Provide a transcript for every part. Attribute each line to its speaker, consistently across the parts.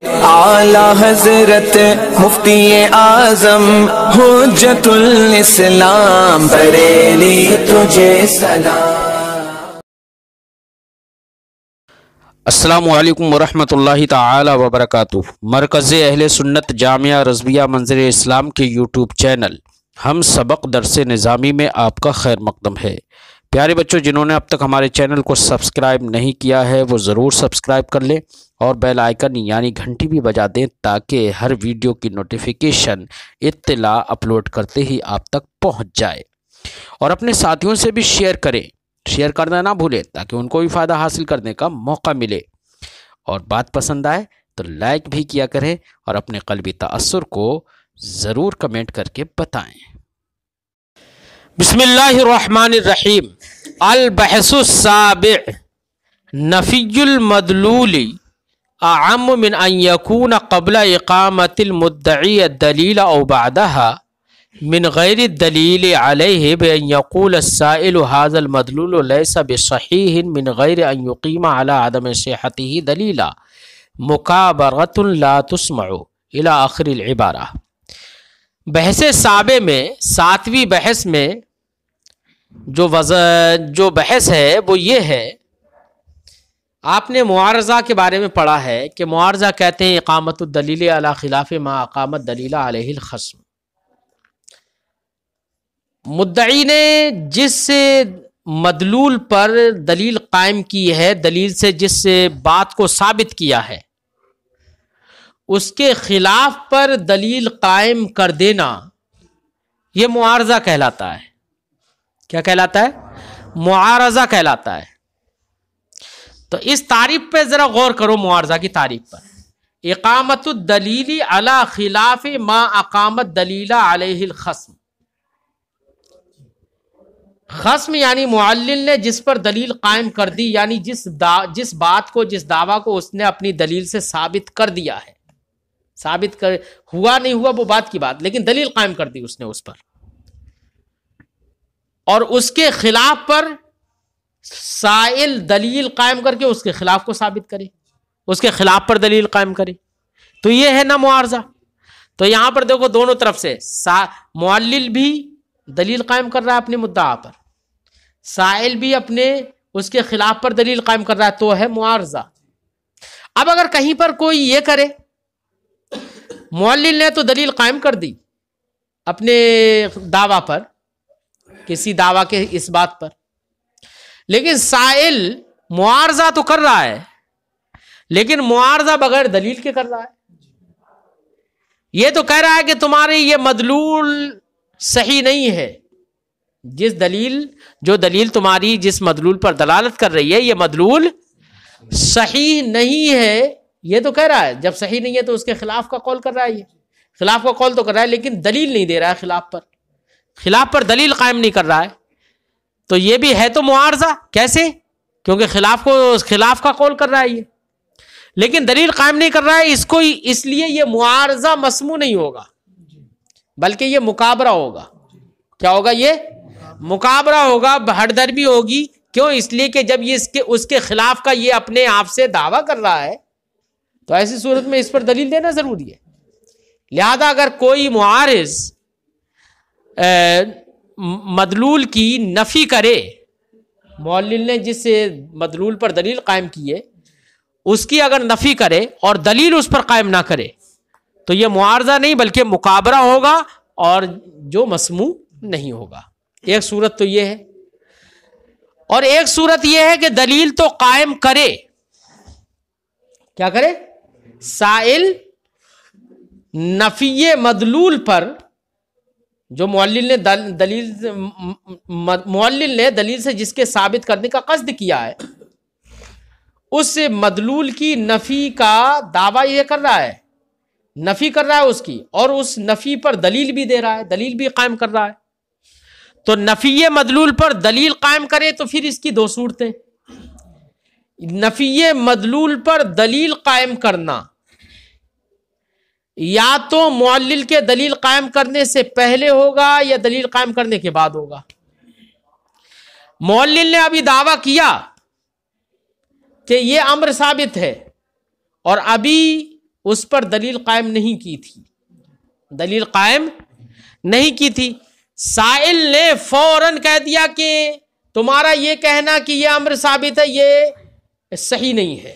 Speaker 1: اعلی حضرت مفتی اعظم حجت الاسلام بریلی تجھے سلام۔
Speaker 2: السلام علیکم ورحمۃ اللہ تعالی وبرکاتہ۔ مرکز اہل سنت جامعہ رضویہ منظر اسلام کے یوٹیوب چینل ہم سبق درس نظامی میں آپ کا خیر مقدم ہے۔ پیارے بچوں، جنہوں نے اب تک ہمارے چینل کو سبسکرائب نہیں کیا ہے وہ ضرور سبسکرائب کر لیں اور بیل آئیکن یعنی گھنٹی بھی بجا دیں تاکہ ہر ویڈیو کی نوٹیفیکیشن اطلاع اپلوڈ کرتے ہی آپ تک پہنچ جائے، اور اپنے ساتھیوں سے بھی شیئر کریں، شیئر کرنا نہ بھولیں تاکہ ان کو بھی فائدہ حاصل کرنے کا موقع ملے، اور بات پسند آئے تو لائک بھی کیا کریں اور اپنے قلبی تأثر کو ضرور کمنٹ کر کے بتائیں۔ بسم اللہ الرحمن الرحیم۔ البحث السابع، نفی المدلول اعم من ان يكون قبل اقامت المدعی الدلیل او بعدها من غیر الدلیل علیہ بان یقول السائل هذا المدلول ليس بصحیح من غیر ان يقیم على عدم صحته دلیلا مکابرۃ لا تسمع الى آخر العبارہ۔ بحث سابع میں، ساتویں بحث میں جو بحث ہے وہ یہ ہے، آپ نے معارضہ کے بارے میں پڑھا ہے کہ معارضہ کہتے ہیں اقامت الدلیل علی خلاف ما اقامت دلیل علیہ الخصم۔ مدعی نے جس مدلول پر دلیل قائم کی ہے، دلیل سے جس بات کو ثابت کیا ہے، اس کے خلاف پر دلیل قائم کر دینا یہ معارضہ کہلاتا ہے۔ کیا کہلاتا ہے؟ معارضہ کہلاتا ہے۔ تو اس تعریف پہ ذرا غور کرو، معارضہ کی تعریف پر۔ اقامت الدلیل علی خلاف ما اقامت دلیل علیہ الخصم۔ خصم یعنی معلل نے جس پر دلیل قائم کر دی، یعنی جس بات کو، جس دعویٰ کو اس نے اپنی دلیل سے ثابت کر دیا ہے، ثابت کر ہوا نہیں ہوا وہ بات کی بات، لیکن دلیل قائم کر دی اس نے اس پر، اور اس کے خلاف پر سائل دلیل قائم کر کے اس کے خلاف کو ثابت کرے، اس کے خلاف پر دلیل قائم کرے، تو یہ ہے نا معارضہ۔ تو یہاں پر دیکھو دونوں طرف سے معلل بھی دلیل قائم کر رہا ہے اپنے مدعا پر، سائل بھی اپنے اس کے خلاف پر دلیل قائم کر رہا ہے، تو ہے معارضہ۔ اب اگر کہیں پر کوئی یہ کرے، معلل نے تو دلیل قائم کر دی اپنے دعویٰ پر، کسی دعویٰ کے اس بات پر، لیکن سائل معارضہ تو کر رہا ہے، لیکن معارضہ بغیر دلیل کے کر رہا ہے۔ یہ تو کہہ رہا ہے کہ تمہاری یہ مدلول صحیح نہیں ہے، جو دلیل تمہاری جس مدلول پر دلالت کر رہی ہے یہ مدلول صحیح نہیں ہے، یہ تو کہہ رہا ہے۔ جب صحیح نہیں ہے تو اس کے خلاف کا قول کر رہا ہے، یہ خلاف کا قول تو کر رہا ہے لیکن دلیل نہیں دے رہا ہے، خلاف پر دلیل قائم نہیں کر رہا ہے، تو یہ بھی ہے تو معارضہ۔ کیسے؟ کیونکہ خلاف کا قول کر رہا ہے یہ، لیکن دلیل قائم نہیں کر رہا ہے، اس لیے یہ معارضہ مسموع نہیں ہوگا، بلکہ یہ مکابرہ ہوگا۔ کیا ہوگا؟ یہ مکابرہ ہوگا، بہڑ دربی ہوگی۔ کیوں؟ اس لیے کہ جب یہ اس کے خلاف کا یہ اپنے آپ سے دعویٰ کر رہا ہے تو ایسی صورت میں اس پر دلیل دینا ضروری ہے۔ لہذا اگر کوئی معارض مدلول کی نفی کرے، معلل نے جس مدلول پر دلیل قائم کی ہے اس کی اگر نفی کرے اور دلیل اس پر قائم نہ کرے تو یہ معارضہ نہیں بلکہ مکابرہ ہوگا، اور جو مسموع نہیں ہوگا۔ ایک صورت تو یہ ہے، اور ایک صورت یہ ہے کہ دلیل تو قائم کرے، کیا کرے؟ سائل نفی مدلول پر، جو معلل نے دلیل سے جس کے ثابت کرنے کا قصد کیا ہے، اس مدلول کی نفی کا دعویٰ یہ کر رہا ہے، نفی کر رہا ہے اس کی، اور اس نفی پر دلیل بھی دے رہا ہے، دلیل بھی قائم کر رہا ہے۔ تو نفی مدلول پر دلیل قائم کرے تو پھر اس کی دو صورتیں، نفی مدلول پر دلیل قائم کرنا یا تو معلل کے دلیل قائم کرنے سے پہلے ہوگا یا دلیل قائم کرنے کے بعد ہوگا۔ معلل نے ابھی دعویٰ کیا کہ یہ امر ثابت ہے، اور ابھی
Speaker 3: اس پر دلیل قائم نہیں کی تھی، دلیل قائم نہیں کی تھی، سائل نے فوراً کہہ دیا کہ تمہارا یہ کہنا کہ یہ امر ثابت ہے یہ صحیح نہیں ہے،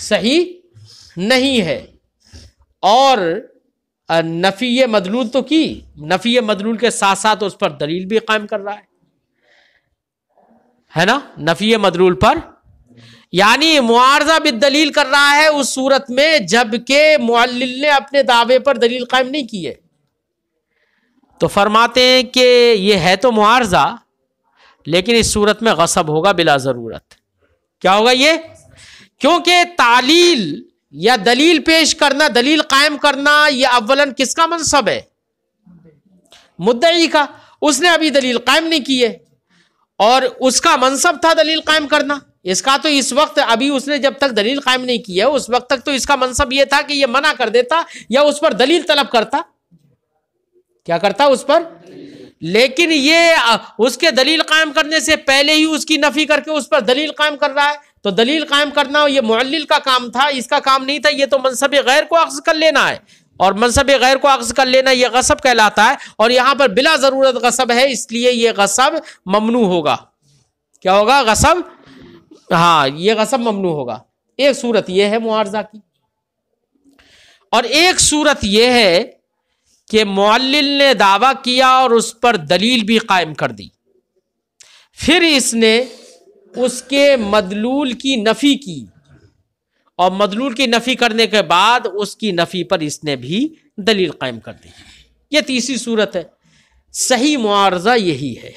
Speaker 3: صحیح نہیں ہے، اور نفی مدلول تو کی، نفی مدلول کے ساتھ ساتھ اس پر دلیل بھی قائم کر رہا ہے نا، نفی مدلول پر یعنی معارضہ بالدلیل کر رہا ہے اس صورت میں جبکہ معلل نے اپنے دعوے پر دلیل قائم نہیں کی ہے۔ تو فرماتے ہیں کہ یہ ہے تو معارضہ، لیکن اس صورت میں غصب ہوگا بلا ضرورت۔ کیا ہوگا یہ؟ کیونکہ تعلیل یا دلیل پیش کرنا، دلیل قائم کرنا، یہ اولاً کس کا منصب ہے؟ مدعی کا۔ اس نے ابھی دلیل قائم نہیں کی ہے، اور اس کا منصب تھا دلیل قائم کرنا۔ اس کا تو اس وقت ابھی اس نے جب تک دلیل قائم نہیں کی ہے اس وقت تک تو اس کا منصب یہ تھا کہ یہ منع کر دیتا یا اس پر دلیل طلب کرتا، کیا کرتا اس پر، لیکن یہ اس کے دلیل قائم کرنے سے پہلے ہی اس کی نفی کر کے اس پر دلیل قائم کر رہا ہے۔ تو دلیل قائم کرنا یہ معلل کا کام تھا، اس کا کام نہیں تھا، یہ تو منصب غیر کو اخذ کر لینا ہے، اور منصب غیر کو اخذ کر لینا یہ غصب کہلاتا ہے، اور یہاں پر بلا ضرورت غصب ہے، اس لیے یہ غصب ممنوع ہوگا۔ کیا ہوگا؟ غصب، ہاں یہ غصب ممنوع ہوگا۔ ایک صورت یہ ہے معارضہ کی، اور ایک صورت یہ ہے کہ معلل نے دعویٰ کیا اور اس پر دلیل بھی قائم کر دی، پھر اس نے اس کے مدلول کی نفی کی، اور مدلول کی نفی کرنے کے بعد اس کی نفی پر اس نے بھی دلیل قائم کر دی۔ یہ تیسری صورت ہے۔ صحیح معارضہ یہی ہے۔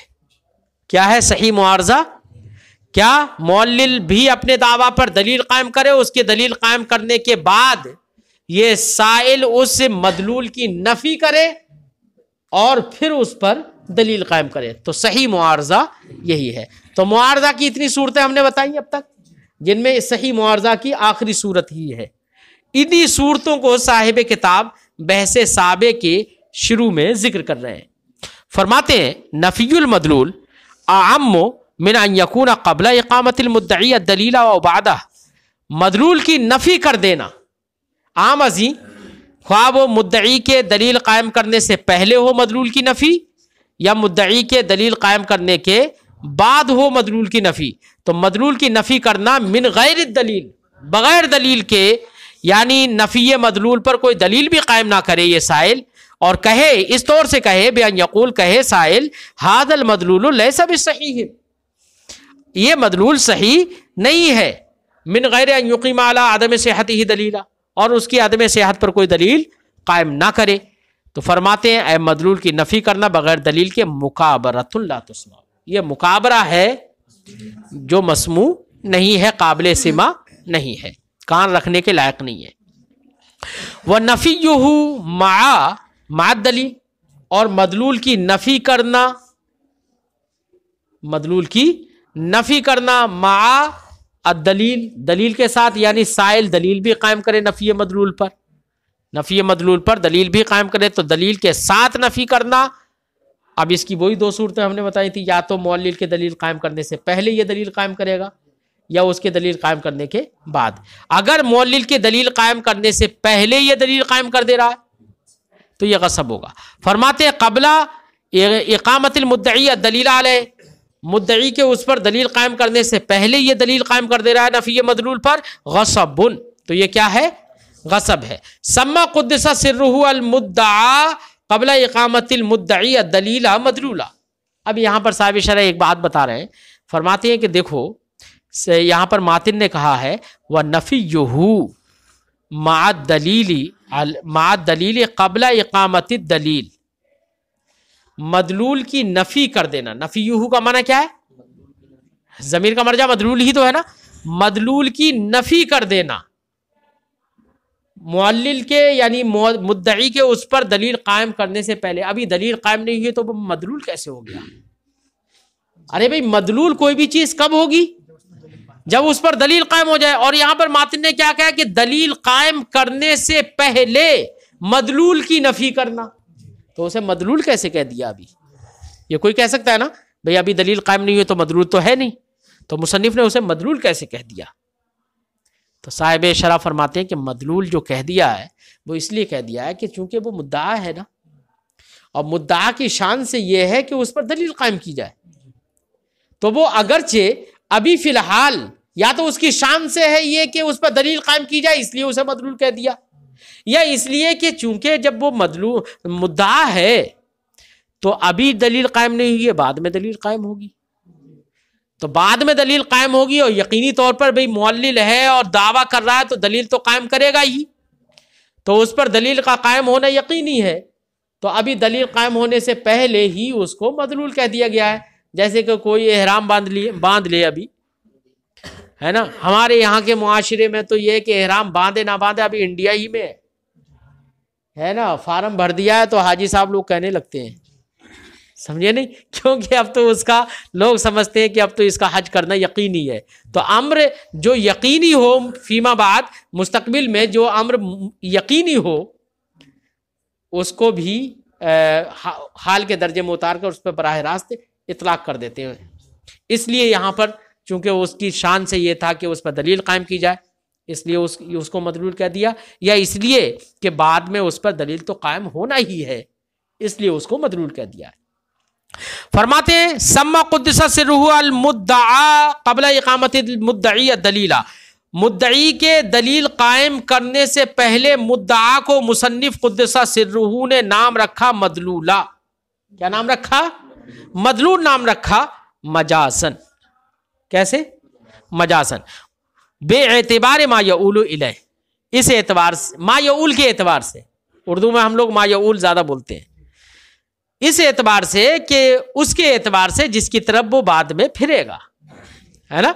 Speaker 3: کیا ہے صحیح معارضہ؟ کیا معلل بھی اپنے دعویٰ پر دلیل قائم کرے، اس کے دلیل قائم کرنے کے بعد یہ سائل اس مدلول کی نفی کرے اور پھر اس پر دلیل قائم کرے، تو صحیح معارضہ یہی ہے۔ تو معارضہ کی اتنی صورتیں ہم نے بتائی اب تک، جن میں صحیح معارضہ کی آخری صورت ہی ہے۔ انہی صورتوں کو صاحب کتاب بحث سابع کے شروع میں ذکر کر رہے ہیں۔ فرماتے ہیں نفی المدلول اعم من ان یکون قبل اقامت المدعی الدلیل و بعدہ، مدلول کی نفی کر دینا عام ازیں، خواہ وہ مدعی کے دلیل قائم کرنے سے پہلے ہو مدلول کی نفی، یا مدعی کے دلیل قائم کرنے کے بعد ہو مدلول کی نفی۔ تو مدلول کی نفی کرنا من غیر الدلیل، بغیر دلیل کے، یعنی نفی مدلول پر کوئی دلیل بھی قائم نہ کرے یہ سائل، اور کہے اس طور سے کہے بان یقول، کہے سائل ھذا المدلول لیس بصحیح، یہ مدلول صحیح نہیں ہے، من غیر ان یقیم علی عدم صحتہ دلیلا، اور اس کی عدم صحت پر کوئی دلیل قائم نہ کرے۔ تو فرماتے ہیں اے مدلول کی نفی کرنا بغیر دلیل کے مکابرۃ لا تسمع، یہ مکابرہ ہے جو مسموع نہیں ہے، قابل سماع نہیں ہے، کان رکھنے کے لائق نہیں ہے۔ وَنَفِيُّهُ مع الدلیل، اور مدلول کی نفی کرنا، مدلول کی نفی کرنا مع الدلیل، دلیل کے ساتھ، یعنی سائل دلیل بھی قائم کرے نفی مدلول پر، نفی مدلول پر دلیل بھی قائم کرے، تو دلیل کے ساتھ نفی کرنا۔ اب اس کی وہی دو صورتیں ہم نے بتائی تھی، یا تو معلل کے دلیل قائم کرنے سے پہلے یہ دلیل قائم کرے گا، یا اس کے دلیل قائم کرنے کے بعد۔ اگر معلل کے دلیل قائم کرنے سے پہلے یہ دلیل قائم کر دے رہا ہے تو یہ غصب ہوگا۔ فرماتے ہیں قبل اقامت المدعی الدلیل علیہ، مدعی کے اس پر دلیل قائم کرنے سے پہلے یہ دلیل قائم کر دے رہا ہے نفی مدلول پر، غصب، تو یہ کیا ہے؟ غصب ہے۔ سما قدس سرہ المدعا قبل اقامت المدعی الدلیل مدلولا۔ اب یہاں پر صاحب شرح ایک بات بتا رہے ہیں، فرماتے ہیں کہ دیکھو یہاں پر ماتن نے کہا ہے وَنَفِيُّهُ مع الدلیل قبل اقامت الدلیل، مدلول کی نفی کر دینا۔ نفیہ کا معنی کیا ہے؟ ضمیر کا مرجع مدلول ہی تو ہے نا، مدلول کی نفی کر دینا، معلل کے یعنی مدعی کے اس پر دلیل قائم کرنے سے پہلے۔ ابھی دلیل قائم نہیں ہوئی تو مدلول کیسے ہو گیا؟ ارے بھائی مدلول کوئی بھی چیز کب ہوگی؟ جب اس پر دلیل قائم ہو جائے۔ اور یہاں پر ماتن نے کیا کہا کہ دلیل قائم کرنے سے پہلے مدلول کی نفی کرنا، تو اسے مدلول کیسے کہہ دیا؟ ابھی یہ کوئی کہہ سکتا ہے نا بھئی ابھی دلیل قائم نہیں ہوئی تو مدلول تو ہے نہیں، تو مصنف نے اسے مدلول کیسے کہہ دیا؟ تو صاحب شرح فرماتے ہیں کہ مدلول جو کہہ دیا ہے وہ اس لیے کہہ دیا ہے کہ چونکہ وہ مدعا ہے نا، اور مدعا کی شان سے یہ ہے کہ اس پر دلیل قائم کی جائے، تو وہ اگرچہ ابھی فی الحال یا تو اس کی شان سے ہے یہ کہ اس پر دلیل قائم کی جائے اس لیے اسے مدلول کہہ دیا، یا اس لیے کہ چونکہ جب وہ مدعا ہے تو ابھی دلیل قائم نہیں ہوئی ہے، بعد میں دلیل قائم ہوگی، تو بعد میں دلیل قائم ہوگی، اور یقینی طور پر بھئی معلل ہے اور دعویٰ کر رہا ہے تو دلیل تو قائم کرے گا ہی، تو اس پر دلیل کا قائم ہونا یقینی ہے، تو ابھی دلیل قائم ہونے سے پہلے ہی اس کو مدلول کہہ دیا گیا ہے۔ جیسے کہ کوئی احرام باندھ لے ابھی، ہے نا، ہمارے یہاں کے معاشرے میں تو یہ کہ احرام باندھے نہ باندھے ابھی انڈیا ہی میں ہے نا، فارم بھر دیا ہے تو حاجی صاحب لوگ کہنے لگتے ہیں، سمجھے نہیں، کیونکہ اب تو اس کا لوگ سمجھتے ہیں کہ اب تو اس کا حج کرنا یقینی ہے، تو امر جو یقینی ہو فیما بعد مستقبل میں جو امر یقینی ہو اس کو بھی حال کے درجے میں اتار کر اس پہ براہ راست اطلاق کر دیتے ہیں۔ اس لیے یہاں پر چونکہ اس کی شان سے یہ تھا کہ اس پر دلیل قائم کی جائے اس لیے اس کو مدلول کہہ دیا، یا اس لیے کہ بعد میں اس پر دلیل تو قائم ہونا ہی ہے اس لیے اس کو مدلول کہہ دیا ہے۔ فرماتے ہیں سما قدس سرہ المدعا قبل اقامت المدعی الدلیلہ، مدعی کے دلیل قائم کرنے سے پہلے مدعا کو مصنف قدس سرہ نے نام رکھا مدلولہ۔ کیا نام رکھا؟ مدلول نام رکھا، مجازن۔ کیسے؟ مجازن، بے اعتبار ما یعول الیہ، اس اعتبار سے، ما یعول کے اعتبار سے، اردو میں ہم لوگ ما یعول زیادہ بولتے ہیں، اس اعتبار سے کہ اس کے اعتبار سے جس کی طرف وہ بعد میں پھرے گا، ہے نا،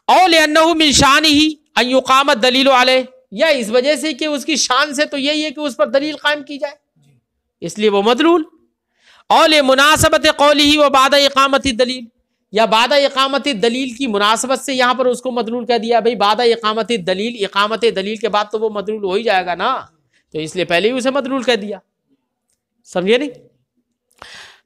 Speaker 3: او لأنہ من شانہ ان یقام الدلیل علیہ، یا اس وجہ سے کہ اس کی شان سے تو یہی ہے کہ اس پر دلیل قائم کی جائے اس لیے وہ مدلول، او لمناسبت قولہ و بعد اقامت الدلیل، یا بعد اقامت دلیل کی مناسبت سے یہاں پر اس کو مدلول کہہ دیا، بھئی بعد اقامت دلیل، اقامت دلیل کے بعد تو وہ مدلول ہو ہی جائے گا نا، تو اس لیے پہلے ہی اسے مدلول کہہ دیا، سمجھے نہیں؟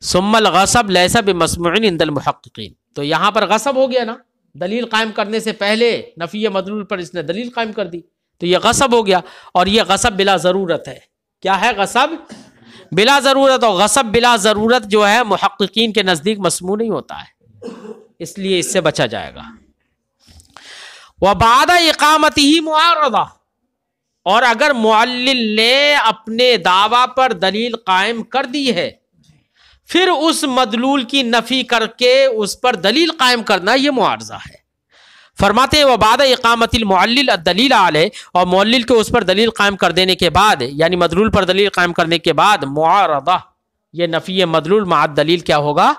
Speaker 3: ثم الغصب لیس بمسموع عند المحققین، تو یہاں پر غصب ہو گیا نا، دلیل قائم کرنے سے پہلے نفی مدلول پر اس نے دلیل قائم کر دی تو یہ غصب ہو گیا، اور یہ غصب بلا ضرورت ہے۔ کیا ہے غصب؟ بلا ضرورت، اور غصب بلا ضرورت جو ہے محققین کے نزدیک مسموع نہیں ہوتا ہے، اس لیے اس سے بچا جائے گا۔ وبعد اقامتہ معارضہ، اور اگر معلل نے اپنے دعویٰ پر دلیل قائم کر دی ہے پھر اس مدلول کی نفی کر کے اس پر دلیل قائم کرنا یہ معارضہ ہے۔ فرماتے ہیں وبعد اقامت المعلل الدلیل علیہ، اور معلل کے اس پر دلیل قائم کر دینے کے بعد، یعنی مدلول پر دلیل قائم کرنے کے بعد معارضہ، یہ نفی مدلول مع الدلیل کیا ہوگا؟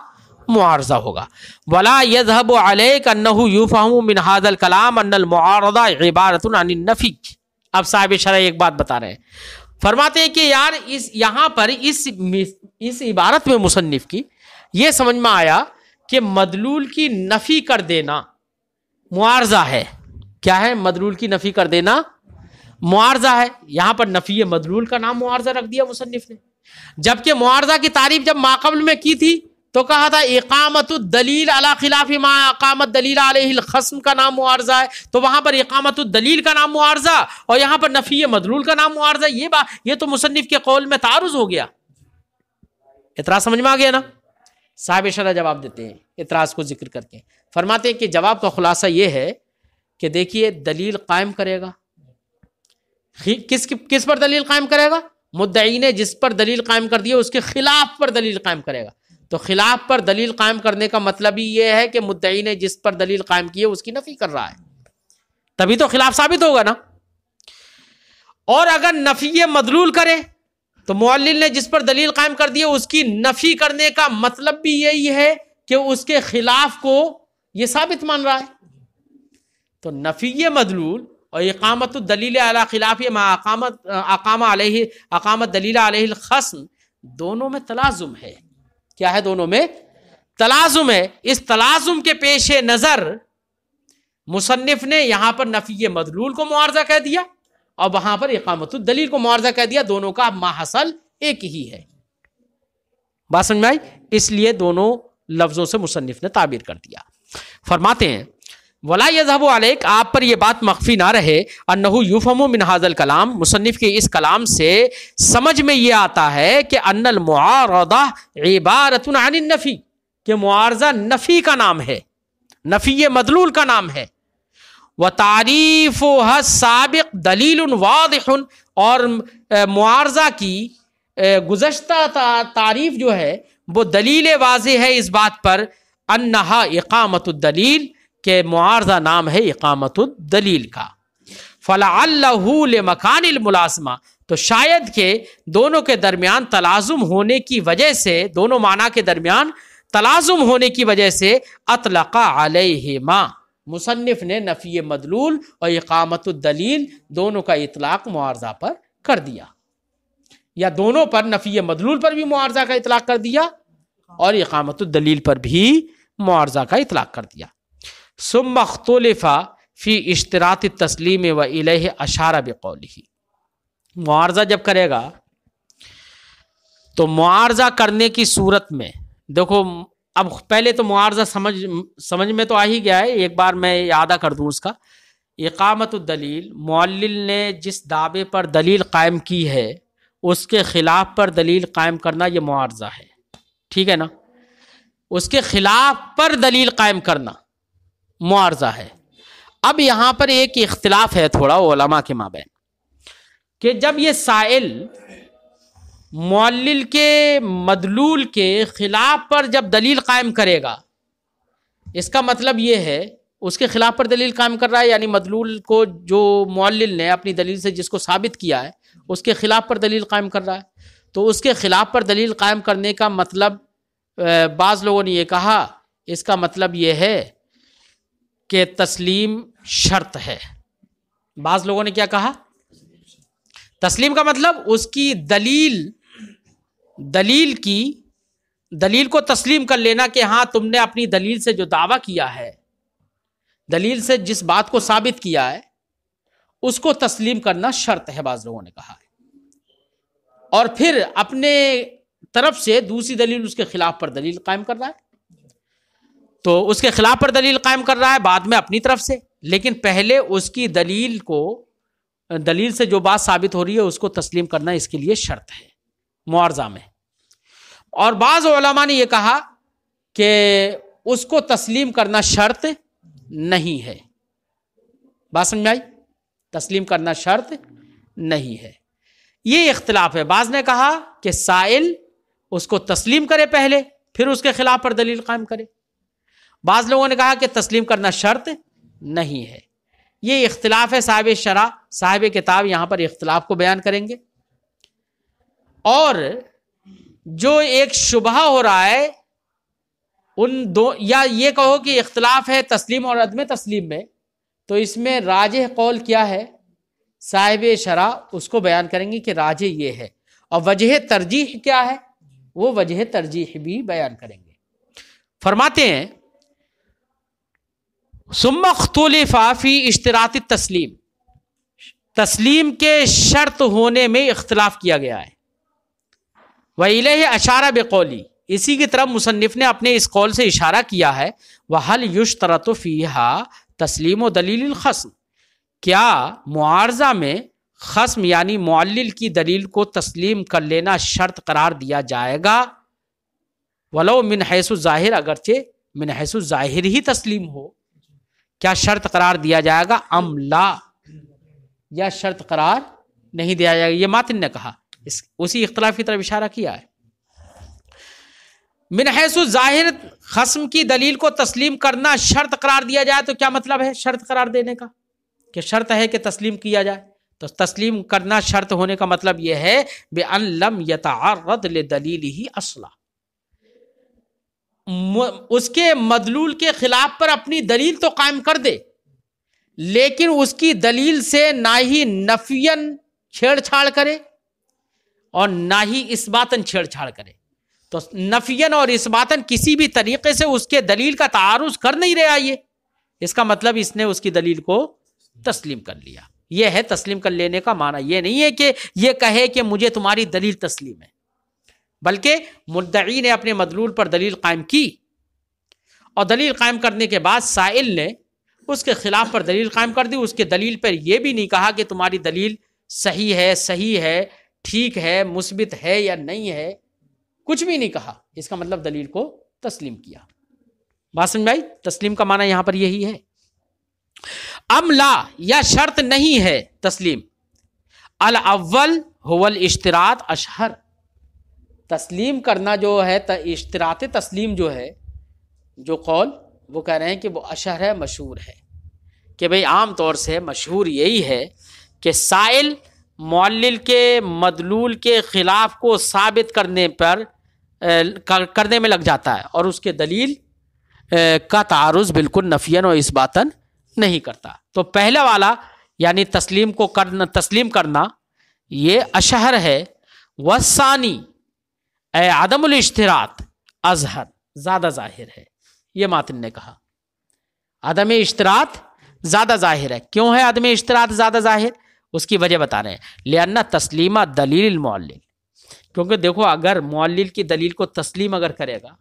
Speaker 3: معارضہ ہوگا۔ ولا يذهب عليك انه يفهم من هذا الكلام ان المعارضہ عبارة عن النفی۔ اب صاحب شرح ایک بات بتا رہے ہیں، فرماتے ہیں کہ یار یہاں پر اس عبارت میں مصنف کی یہ سمجھ میں آیا کہ مدلول کی نفی کر دینا معارضہ ہے۔ کیا ہے؟ مدلول کی نفی کر دینا معارضہ ہے۔ یہاں پر نفی مدلول کا نام معارضہ رکھ دیا مصنف نے، جبکہ معارضہ کی تعریف جب ماقبل میں کی تھی تو کہا تھا اقامت الدلیل علی خلاف ما اقامت دلیل علیہ الخصم کا نام معارضہ ہے، تو وہاں پر اقامت الدلیل کا نام معارضہ اور یہاں پر نفی مدلول کا نام معارضہ، یہ تو مصنف کے قول میں تعارض ہو گیا۔ اعتراض سمجھ میں آ گیا نا؟ صاحب شرح جواب دیتے ہیں اعتراض کو ذکر کر کے، فرماتے ہیں کہ جواب کا خلاصہ یہ ہے کہ دیکھیے دلیل قائم کرے گا، کس پر دلیل قائم کرے گا؟ مدعی نے جس پر دلیل قائم کر دیا اس کے خلاف پر دلیل قائم کرے گا، تو خلاف پر دلیل قائم کرنے کا مطلب ہی یہ ہے کہ مدعی نے جس پر دلیل قائم کی ہے اس کی نفی کر رہا ہے، تبھی تو خلاف ثابت ہوگا نا۔ اور اگر نفی مدلول کرے تو معلل نے جس پر دلیل قائم کر دی ہے اس کی نفی کرنے کا مطلب بھی یہی ہے کہ اس کے خلاف کو یہ ثابت مان رہا ہے، تو نفی مدلول اور اقامت الدلیل علی خلاف ما اقامت دلیل علیہ الخصم دونوں میں تلازم ہے۔ کیا ہے؟ دونوں میں تلازم ہے۔ اس تلازم کے پیش نظر مصنف نے یہاں پر نفی مدلول کو معارضہ کہہ دیا اور وہاں پر اقامت الدلیل کو معارضہ کہہ دیا، دونوں کا ماحصل ایک ہی ہے۔ بات سمجھ میں آئی؟ اس لیے دونوں لفظوں سے مصنف نے تعبیر کر دیا۔ فرماتے ہیں ولا یذهب علیک، آپ پر یہ بات مخفی نہ رہے، انہ یفہم من ھذا الکلام، مصنف کے اس کلام سے سمجھ میں یہ آتا ہے کہ ان المعارضہ عبارۃ عن النفی، کہ معارضہ نفی کا نام ہے، نفی مدلول کا نام ہے. وتعریفها السابق دلیل واضح، اور معارضہ کی گزشتہ تعریف جو ہے وہ دلیل واضح ہے اس بات پر، انہا اقامت الدلیل، کہ معارضہ نام ہے اقامت الدلیل کا. فلعلہ لمکان الملازمہ، تو شاید کہ دونوں کے درمیان تلازم ہونے کی وجہ سے، دونوں معنی کے درمیان تلازم ہونے کی وجہ سے، اطلق علیہما، مصنف نے نفی مدلول اور اقامت الدلیل دونوں کا اطلاق معارضہ پر کر دیا، یا دونوں پر، نفی مدلول پر بھی معارضہ کا اطلاق کر دیا اور اقامت الدلیل پر بھی معارضہ کا اطلاق کر دیا. ثم اختلف فی اشتراط التسلیم و الیہ اشار بقولہ، معارضہ جب کرے گا تو معارضہ کرنے کی صورت میں دیکھو، اب پہلے تو معارضہ سمجھ میں تو آ ہی گیا ہے، ایک بار میں اعادہ کر دوں اس کا. اقامت الدلیل، معلل نے جس دعوے پر دلیل قائم کی ہے اس کے خلاف پر دلیل قائم کرنا یہ معارضہ ہے، ٹھیک ہے نا؟ اس کے خلاف پر دلیل قائم کرنا معارضہ ہے. اب یہاں پر ایک اختلاف ہے تھوڑا علماء کے مابین، کہ جب یہ سائل معلل کے مدلول کے خلاف پر جب دلیل قائم کرے گا، اس کا مطلب یہ ہے اس کے خلاف پر دلیل قائم کر رہا ہے، یعنی مدلول کو جو معلل نے اپنی دلیل سے جس کو ثابت کیا ہے اس کے خلاف پر دلیل قائم کر رہا ہے. تو اس کے خلاف پر دلیل قائم کرنے کا مطلب، بعض لوگوں نے یہ کہا اس کا مطلب یہ ہے کہ تسلیم شرط ہے. بعض لوگوں نے کیا کہا؟ تسلیم کا مطلب اس کی دلیل کو تسلیم کر لینا، کہ ہاں تم نے اپنی دلیل سے جو دعویٰ کیا ہے، دلیل سے جس بات کو ثابت کیا ہے اس کو تسلیم کرنا شرط ہے، بعض لوگوں نے کہا ہے. اور پھر اپنے طرف سے دوسری دلیل اس کے خلاف پر دلیل قائم کر رہا ہے، تو اس کے خلاف پر دلیل قائم کر رہا ہے بعد میں اپنی طرف سے، لیکن پہلے اس کی دلیل سے جو بات ثابت ہو رہی ہے اس کو تسلیم کرنا اس کے لیے شرط ہے معارضہ میں. اور بعض علماء نے یہ کہا کہ اس کو تسلیم کرنا شرط نہیں ہے. بات سمجھ میں آئی؟ تسلیم کرنا شرط نہیں ہے. یہ اختلاف ہے. بعض نے کہا کہ سائل اس کو تسلیم کرے پہلے پھر اس کے خلاف پر دلیل قائم کرے. بعض لوگوں نے کہا کہ تسلیم کرنا شرط نہیں ہے. یہ اختلاف ہے. صاحب شرح، صاحب کتاب یہاں پر اختلاف کو بیان کریں گے. اور جو ایک شبہ ہو رہا ہے ان دو، یا یہ کہو کہ اختلاف ہے تسلیم اور عدم تسلیم میں، تو اس میں راجح قول کیا ہے صاحب شرح اس کو بیان کریں گے کہ راجح یہ ہے، اور وجہ ترجیح کیا ہے وہ وجہ ترجیح بھی بیان کریں گے. فرماتے ہیں ثم اختلف فی اشتراط التسلیم، تسلیم کے شرط ہونے میں اختلاف کیا گیا ہے. وَإِلَيْهِ أَشَارَ بِقَوْلِهِ، اسی کی طرف مصنف نے اپنے اس قول سے اشارہ کیا ہے. وَهَلْ يُشْتَرَطُ فِيهَا تسلیم و دلیل الخصم، کیا معارضہ میں خصم یعنی معلل کی دلیل کو تسلیم کر لینا شرط قرار دیا جائے گا؟ وَلَوْ مِنْ حَيْثُ الظَّاهِرِ، اگرچہ من حیث الظاہر ہی تسلیم ہو، کیا شرط قرار دیا جائے گا؟ ام لا، یا شرط قرار نہیں دیا جائے گا. یہ ماتن نے کہا، اسی اختلاف کی طرف اشارہ کیا ہے. من حیث الظاہر خصم کی دلیل کو تسلیم کرنا شرط قرار دیا جائے تو کیا مطلب ہے شرط قرار دینے کا؟ کہ شرط ہے کہ تسلیم کیا جائے. تو تسلیم کرنا شرط ہونے کا مطلب یہ ہے بِأَن لَمْ يَتَعَرَّضْ لِدَلِيلِهِ أَصْلًا، اس کے مدلول کے خلاف پر اپنی دلیل تو قائم کر دے، لیکن اس کی دلیل سے نہ ہی نفیاً چھیڑ چھاڑ کرے اور نہ ہی اثباتاً چھیڑ چھاڑ کرے. تو نفیاً اور اثباتاً کسی بھی طریقے سے اس کے دلیل کا تعارض کر نہیں رہا. یہ اس کا مطلب اس نے اس کی دلیل کو تسلیم کر لیا. یہ ہے تسلیم کر لینے کا معنی. یہ نہیں ہے کہ یہ کہے کہ مجھے تمہاری دلیل تسلیم ہے، بلکہ مدعی نے اپنے مدلول پر دلیل قائم کی، اور دلیل قائم کرنے کے بعد سائل نے اس کے خلاف پر دلیل قائم کر دی. اس کے دلیل پر یہ بھی نہیں کہا کہ تمہاری دلیل صحیح ہے ٹھیک ہے مثبت ہے یا نہیں ہے, کچھ بھی نہیں کہا. اس کا مطلب دلیل کو تسلیم کیا. بات سمجھ آئی؟ تسلیم کا معنی یہاں پر یہی ہے. ام لا یا شرط نہیں ہے تسلیم. الاول هو الاشتراط اشہر. تسلیم کرنا جو ہے اشتراط تسلیم جو ہے جو قول وہ کہہ رہے ہیں کہ وہ اشہر ہے, مشہور ہے. کہ بھئی عام طور سے مشہور یہی ہے کہ سائل معلل کے مدلول کے خلاف کو ثابت کرنے میں لگ جاتا ہے اور اس کے دلیل کا تعارض بالکل نفیاً و اثباتاً نہیں کرتا. تو پہلا والا یعنی تسلیم کرنا یہ اشہر ہے. والثانی اے عدم الاشتراط اظہر, زیادہ ظاہر ہے. یہ ماتن نے کہا عدم اشتراط زیادہ ظاہر ہے. کیوں ہے عدم اشتراط زیادہ ظاہر؟ اس کی وجہ بتا رہے ہیں. لأن تسلیمہ دلیل المعلل, کیونکہ دیکھو اگر معلل کی دلیل کو تسلیم اگر کرے گا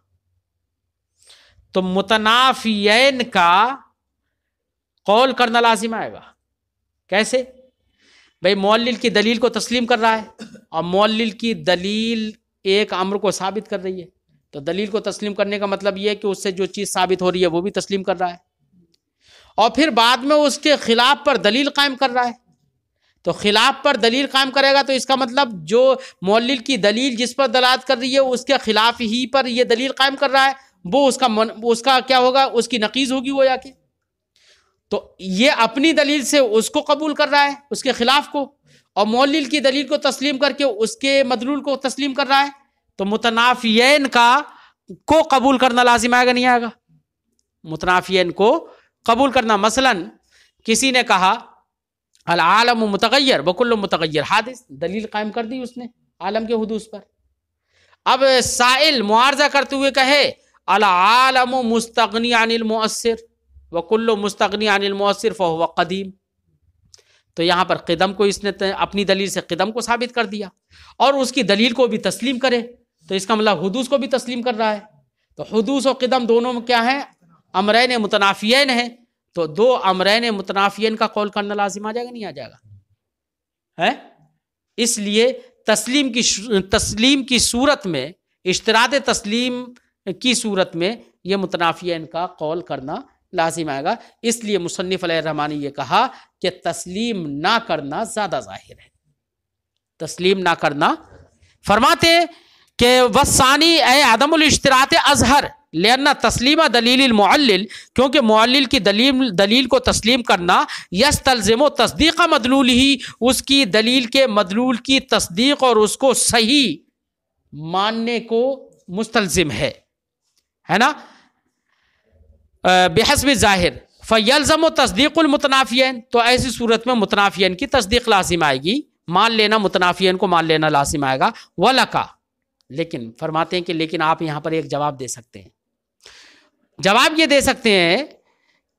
Speaker 3: تو متنافیین کا قول کرنا لازم آئے گا. کیسے؟ بھئی معلل کی دلیل کو تسلیم کر رہا ہے اور معلل کی دلیل ایک امر کو ثابت کر رہی ہے, تو دلیل کو تسلیم کرنے کا مطلب یہ ہے کہ اس سے جو چیز ثابت ہو رہی ہے وہ بھی تسلیم کر رہا ہے, اور پھر بعد میں اس کے خلاف پر دلیل قائم کر رہا ہے. تو خلاف پر دلیل قائم کرے گا تو اس کا مطلب جو معلل کی دلیل جس پر دلالت کر رہی ہے اس کے خلاف ہی پر یہ دلیل قائم کر رہا ہے, وہ اس کا کیا ہوگا, اس کی نقیض ہوگی وہ یا کہ. تو یہ اپنی دلیل سے اس کو قبول کر رہا ہے اس کے خلاف کو, اور معلل کی دلیل کو تسلیم کر کے اس کے مدلول کو تسلیم کر رہا ہے. تو متنافیین کو قبول کرنا لازم آئے گا نہیں آئے گا؟ متنافیین کو قبول کرنا. مثلا کسی نے کہا العالم متغیر وکل متغیر حادث, دلیل قائم کر دی اس نے عالم کے حدوث پر. اب سائل معارضہ کرتے ہوئے کہے العالم مستغنی عن المؤثر وکل مستغنی عن المؤثر فهو قدیم, تو یہاں پر قدم کو اس نے اپنی دلیل سے قدم کو ثابت کر دیا اور اس کی دلیل کو بھی تسلیم کرے, تو اس کا مطلب حدوث کو بھی تسلیم کر رہا ہے. تو حدوث و قدم دونوں میں کیا ہیں؟ امرین متنافیین ہیں. تو دو امرین متنافیین کا قول کرنا لازم آ جائے گا نہیں آ جائے گا؟ اس لیے تسلیم کی صورت میں, اشتراط تسلیم کی صورت میں یہ متنافیین کا قول کرنا لازم آئے گا. اس لیے مصنف علیہ الرحمٰن نے یہ کہا کہ تسلیم نہ کرنا زیادہ ظاہر ہے. تسلیم نہ کرنا, فرماتے کہ والثانی اے عدم الاشتراط اظہر لأن تسلیم دلیل المعلل, کیونکہ معلل کی دلیل کو تسلیم کرنا یستلزم و تصدیق مدلول ہی, اس کی دلیل کے مدلول کی تصدیق اور اس کو صحیح ماننے کو مستلزم ہے نا, بحسب ظاہر. فیلزم و تصدیق المتنافیین, تو ایسی صورت میں متنافیین کی تصدیق لازم آئے گی, مان لینا متنافیین کو مان لینا لازم آئے گا. ولکا, لیکن فرماتے ہیں کہ لیکن آپ یہاں پر ایک جواب دے سکتے ہیں. جواب یہ دے سکتے ہیں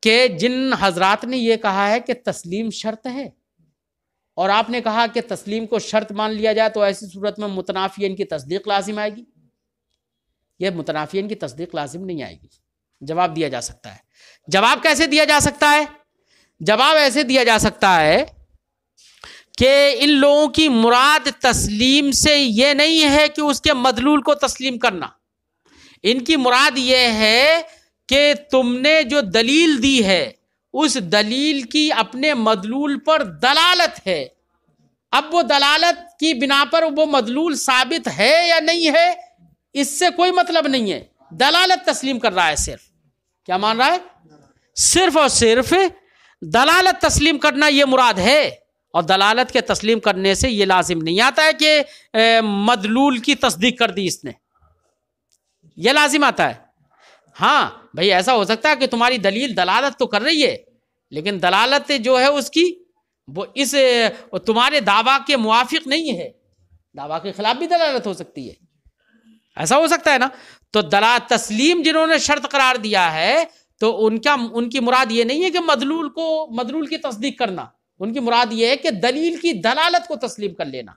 Speaker 3: کہ جن حضرات نے یہ کہا ہے کہ تسلیم شرط ہے اور آپ نے کہا کہ تسلیم کو شرط مان لیا جائے تو ایسی صورت میں متنافیین کی تصدیق لازم آئے گی, یہ متنافیین کی تصدیق لازم نہیں آئے گی. جواب دیا جا سکتا ہے. جواب کیسے دیا جا سکتا ہے؟ جواب ایسے دیا جا سکتا ہے کہ ان لوگوں کی مراد تسلیم سے یہ نہیں ہے کہ اس کے مدلول کو تسلیم کرنا. ان کی مراد یہ ہے کہ تم نے جو دلیل دی ہے اس دلیل کی اپنے مدلول پر دلالت ہے. اب وہ دلالت کی بنا پر وہ مدلول ثابت ہے یا نہیں ہے اس سے کوئی مطلب نہیں ہے, دلالت تسلیم کر رہا ہے. صرف کیا مان رہا ہے؟ صرف اور صرف دلالت تسلیم کرنا یہ مراد ہے, اور دلالت کے تسلیم کرنے سے یہ لازم نہیں آتا ہے کہ مدلول کی تصدیق کر دی اس نے, یہ لازم آتا ہے. ہاں بھئی ایسا ہو سکتا ہے کہ تمہاری دلیل دلالت تو کر رہی ہے لیکن دلالت جو ہے اس کی وہ اس تمہارے دعویٰ کے موافق نہیں ہے, دعویٰ کے خلاف بھی دلالت ہو سکتی ہے, ایسا ہو سکتا ہے نا. تو تسلیم جنہوں نے شرط قرار دیا ہے تو ان کی مراد یہ نہیں ہے کہ مدلول کی تصدیق کرنا, ان کی مراد یہ ہے کہ دلیل کی دلالت کو تسلیم کر لینا,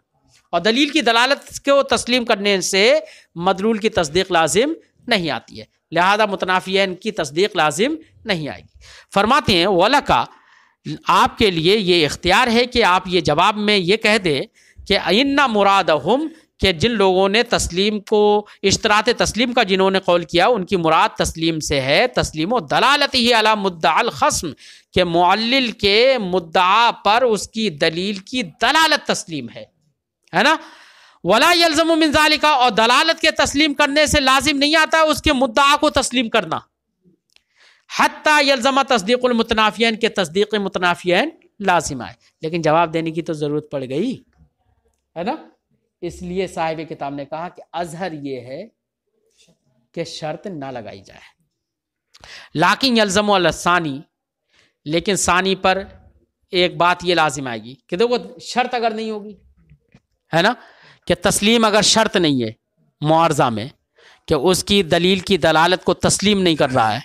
Speaker 3: اور دلیل کی دلالت کو تسلیم کرنے سے مدلول کی تصدیق لازم نہیں آتی ہے، لہذا متنافیین کی تصدیق لازم نہیں آئے گی۔ فرماتے ہیں وَلَكَ، آپ کے لیے یہ اختیار ہے کہ آپ یہ جواب میں یہ کہہ دیں کہ اِنَّ مُرَادَهُمْ، کہ جن لوگوں نے تسلیم کو اشتراط تسلیم کا جنہوں نے قول کیا ان کی مراد تسلیم سے ہے تسلیم و دلالتہ علی مدعا الخصم، کہ معلل کے مدعا پر اس کی دلیل کی دلالت تسلیم ہے نا۔ ولا یلزم من ذالک، اور دلالت کے تسلیم کرنے سے لازم نہیں آتا اس کے مدعا کو تسلیم کرنا، حتی یلزم تصدیق المتنافیین، کے تصدیق متنافیین لازم آئے۔ لیکن جواب دینے کی تو ضرورت پڑ گئی ہے نا، اس لیے صاحب کتاب نے کہا کہ اظہر یہ ہے کہ شرط نہ لگائی جائے، لیکن یلزم علی الثانی، لیکن ثانی پر ایک بات یہ لازم آئے گی کہ دیکھو شرط اگر نہیں ہوگی ہے نا، کہ تسلیم اگر شرط نہیں ہے معارضہ میں، کہ اس کی دلیل کی دلالت کو تسلیم نہیں کر رہا ہے،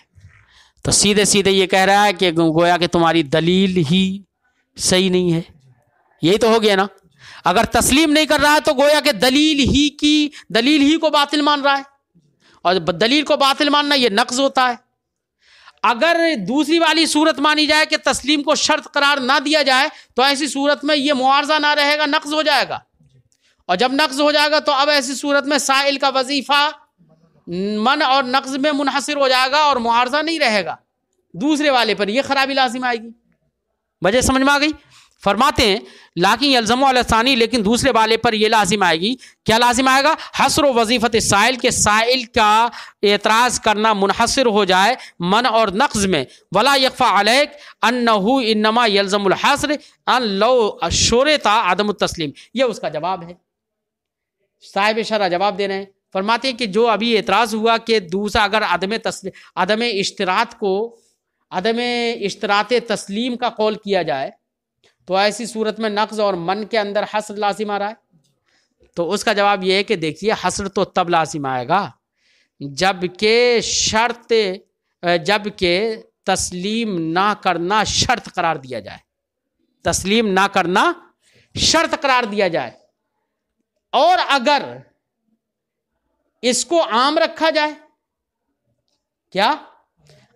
Speaker 3: تو سیدھے سیدھے یہ کہہ رہا ہے کہ گویا کہ تمہاری دلیل ہی صحیح نہیں ہے، یہی تو ہو گیا نا۔ اگر تسلیم نہیں کر رہا ہے تو گویا کہ دلیل ہی کو باطل مان رہا ہے، اور دلیل کو باطل ماننا یہ نقض ہوتا ہے۔ اگر دوسری والی صورت مانی جائے کہ تسلیم کو شرط قرار نہ دیا جائے تو ایسی صورت میں یہ معارضہ نہ رہے گا، نقض ہو جائے گا، اور جب نقض ہو جائے گا تو اب ایسی صورت میں سائل کا وظیفہ منع اور نقض میں منحصر ہو جائے گا اور معارضہ نہیں رہے گا، دوسرے والے پر یہ خرابی لازم آئے گی۔ وجہ سمجھ میں آ گئی؟ فرماتے ہیں لیکن یلزم علی الثانی، لیکن دوسرے والے پر یہ لازم آئے گی، کیا لازم آئے گا؟ حصر و وظیفت السائل، کے سائل کا اعتراض کرنا منحصر ہو جائے منع اور نقض میں۔ ولا یخفی علیک انہ انما یلزم الحصر ان لو شرط عدم التسلیم، یہ اس کا جواب ہے، صاحب شرح جواب دے رہے ہیں۔ فرماتے ہیں کہ جو ابھی اعتراض ہوا کہ دوسرا اگر عدم اشتراط تسلیم کا قول کیا جائے تو ایسی صورت میں نقض اور من کے اندر حصر لازم آ رہا ہے، تو اس کا جواب یہ ہے کہ دیکھیے حصر تو تب لازم آئے گا جب کہ تسلیم نہ کرنا شرط قرار دیا جائے، تسلیم نہ کرنا شرط قرار دیا جائے، اور اگر اس کو عام رکھا جائے، کیا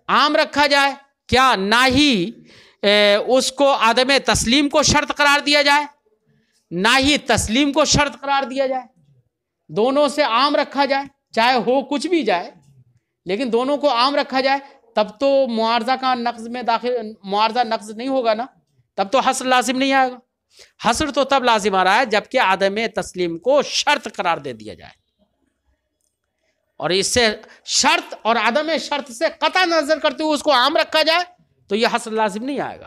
Speaker 3: عام رکھا جائے، کیا نہ ہی اس کو عدم تسلیم کو شرط قرار دیا جائے نہ ہی تسلیم کو شرط قرار دیا جائے، دونوں سے عام رکھا جائے، چاہے ہو کچھ بھی جائے لیکن دونوں کو عام رکھا جائے، تب تو معارضہ کا نقض میں معارضہ نقض نہیں ہوگا نا، تب تو حصر لازم نہیں آئے گا۔ حصر تو تب لازم آ رہا ہے جبکہ عدم تسلیم کو شرط قرار دے دیا جائے، اور اس سے شرط اور عدم شرط سے قطع نظر کرتے ہوئے اس کو عام رکھا جائے تو یہ حصر لازم نہیں آئے گا،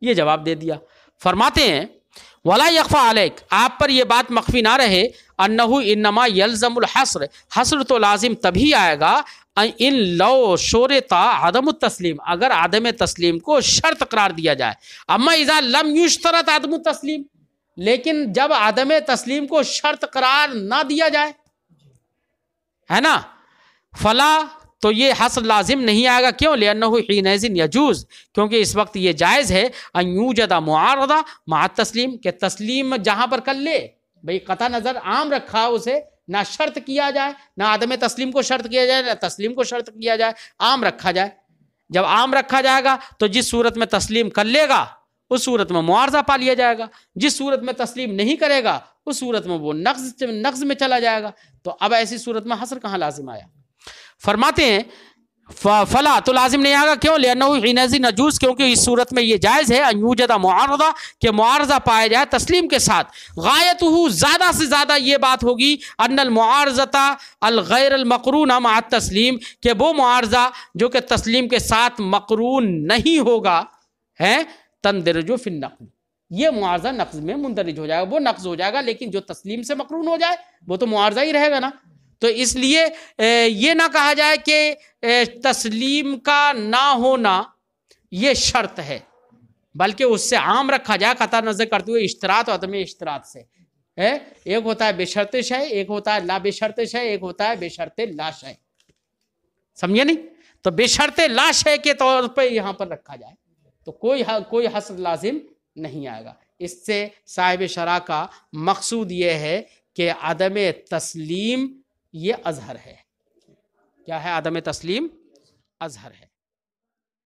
Speaker 3: یہ جواب دے دیا۔ فرماتے ہیں ولا یخفی علیک، آپ پر یہ بات مخفی نہ رہے، انہ انما یلزم الحصر، حصر تو لازم تبھی آئے گا ان لو شرط عدم التسلیم، اگر عدم تسلیم کو شرط قرار دیا جائے۔ اما اذا لم یشترط عدم التسلیم، لیکن جب عدم تسلیم کو شرط قرار نہ دیا جائے ہے نا، فلا، تو یہ حصر لازم نہیں آئے گا، کیوں؟ لأنہ حینئذ یجوز، کیونکہ اس وقت یہ جائز ہے ان یوجد معارضہ مع التسلیم، کہ تسلیم جہاں پر کر لے بھئی قطع نظر عام رکھا اسے، نہ شرط کیا جائے، نہ عدم تسلیم کو شرط کیا جائے، نہ تسلیم کو شرط کیا جائے، عام رکھا جائے۔ جب عام رکھا جائے گا تو جس صورت میں تسلیم کر لے گا اس صورت میں معارضہ پا لیا جائے گا، جس صورت میں تسلیم نہیں کرے گا اس صورت میں وہ نقض میں چلا جائے گا، تو اب ایسی صورت میں حصر کہاں لازم آیا؟ فرماتے ہیں فلا، تو لازم نہیں آگا، کیوں؟ لأنہ حینئذ یجوز، کیونکہ اس صورت میں یہ جائز ہے ان یوجد معارضہ، کہ معارضہ پایا جائے تسلیم کے ساتھ۔ غایتہ، زیادہ سے زیادہ یہ بات ہوگی ان المعارضۃ الغیر المقرون مع التسلیم، کہ وہ معارضہ جو کہ تسلیم کے ساتھ مقرون نہیں ہوگا ہے، تندرج فی النقض، یہ معارضہ نقض میں مندرج ہو جائے گا، وہ نقض ہو جائے گا، لیکن جو تسلیم سے مقرون ہو جائے وہ تو معارضہ ہی رہے گا نا۔ تو اس لیے یہ نہ کہا جائے کہ تسلیم کا نہ ہونا یہ شرط ہے، بلکہ اس سے عام رکھا جائے قطع نظر کرتے ہوئے اشتراط اور عدم اشتراط سے۔ ایک ہوتا ہے بے شرط شے، ایک ہوتا ہے لا بے شرط شے، ایک ہوتا ہے بے شرط لا شے، سمجھے نہیں؟ تو بے شرط لا شے کے طور پہ یہاں پر رکھا جائے تو کوئی حصر لازم نہیں آئے گا۔ اس سے صاحب شرح کا مقصود یہ ہے کہ عدم تسلیم یہ اظہر ہے، کیا ہے؟ عدم تسلیم اظہر ہے.